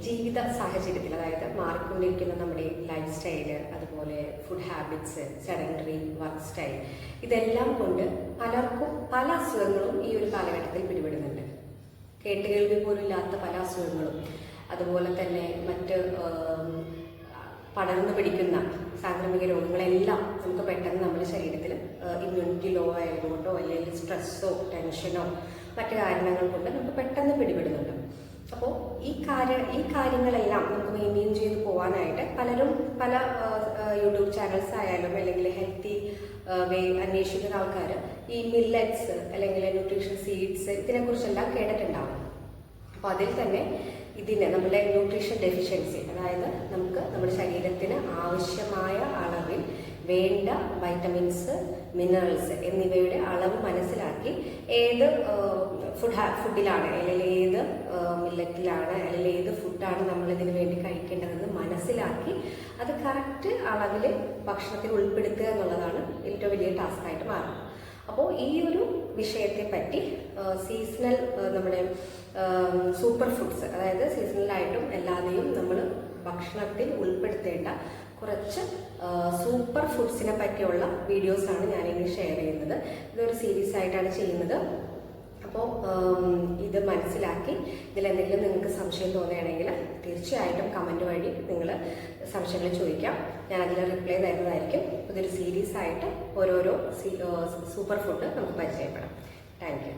ജീവിത സാഹചര്യത്തിൽ, അതായത് മാറിക്കൊണ്ടിരിക്കുന്ന നമ്മുടെ ലൈഫ് സ്റ്റൈല്, അതുപോലെ food habits, sedentary work style, ഇതെല്ലാം കൊണ്ട് പലർക്കും പല അസുഖങ്ങളും ഈ ഒരു കാലഘട്ടത്തിൽ പിടിപെടുന്നുണ്ട്. കേട്ടുകേൾവി പോലും ഇല്ലാത്ത പല അസുഖങ്ങളും, അതുപോലെ തന്നെ മറ്റ് പടർന്നു പിടിക്കുന്ന സാംക്രമിക രോഗങ്ങളെല്ലാം നമുക്ക് പെട്ടെന്ന് നമ്മുടെ ശരീരത്തിൽ ഇമ്മ്യൂണിറ്റി ലോ ആയതുകൊണ്ടോ അല്ലെങ്കിൽ സ്ട്രെസ്സോ ടെൻഷനോ മറ്റു കാരണങ്ങൾ കൊണ്ട് നമുക്ക് പെട്ടെന്ന് പിടിപെടുന്നുണ്ട്. അപ്പോൾ ഈ കാര്യങ്ങളെല്ലാം നമുക്ക് മെയിൻറ്റെയിൻ ചെയ്ത് പോകാനായിട്ട് പലരും പല യൂട്യൂബ് ചാനൽസ് ആയാലും അല്ലെങ്കിൽ ഹെൽത്തി വേ അന്വേഷിക്കുന്ന ആൾക്കാർ ഈ മില്ലറ്റ്സ് അല്ലെങ്കിൽ ന്യൂട്രീഷൻ സീഡ്സ് ഇതിനെക്കുറിച്ചെല്ലാം കേട്ടിട്ടുണ്ടാവും. അപ്പോൾ അതിൽ തന്നെ നമ്മുടെ ന്യൂട്രീഷൻ ഡെഫിഷ്യൻസി, അതായത് നമുക്ക് നമ്മുടെ ശരീരത്തിന് ആവശ്യമായ അളവിൽ വേണ്ട വൈറ്റമിൻസ്, മിനറൽസ് എന്നിവയുടെ അളവ് മനസ്സിലാക്കി ഏത് ഫുഡിലാണ് അല്ലെങ്കിൽ ഏത് മില്ലറ്റിലാണ് അല്ലെങ്കിൽ ഏത് ഫുഡാണ് നമ്മളിതിന് വേണ്ടി കഴിക്കേണ്ടതെന്ന് മനസ്സിലാക്കി അത് കറക്റ്റ് അളവിൽ ഭക്ഷണത്തിൽ ഉൾപ്പെടുത്തുക എന്നുള്ളതാണ് ഏറ്റവും വലിയ ടാസ്ക്കായിട്ട് മാറുന്നത്. അപ്പോൾ ഈ ഒരു വിഷയത്തെ പറ്റി സീസണൽ നമ്മുടെ സൂപ്പർ ഫുഡ്സ്, അതായത് സീസണലായിട്ടും അല്ലാതെയും നമ്മൾ ഭക്ഷണത്തിൽ ഉൾപ്പെടുത്തേണ്ട കുറച്ച് സൂപ്പർ ഫുഡ്സിനെ പറ്റിയുള്ള വീഡിയോസാണ് ഞാനിനി ഷെയർ ചെയ്യുന്നത്. ഇതൊരു സീരീസ് ആയിട്ടാണ് ചെയ്യുന്നത്. അപ്പോൾ ഇത് മനസ്സിലാക്കി ഇതിലെന്തെങ്കിലും നിങ്ങൾക്ക് സംശയം തോന്നുകയാണെങ്കിൽ തീർച്ചയായിട്ടും കമൻറ്റ് വഴി നിങ്ങൾ സംശയങ്ങൾ ചോദിക്കാം. ഞാനതിൽ റിപ്ലൈ തരുന്നതായിരിക്കും. ഇതൊരു സീരീസ് ആയിട്ട് ഓരോരോ സൂപ്പർ ഫുഡ് നമുക്ക് പരിചയപ്പെടാം. Thank you.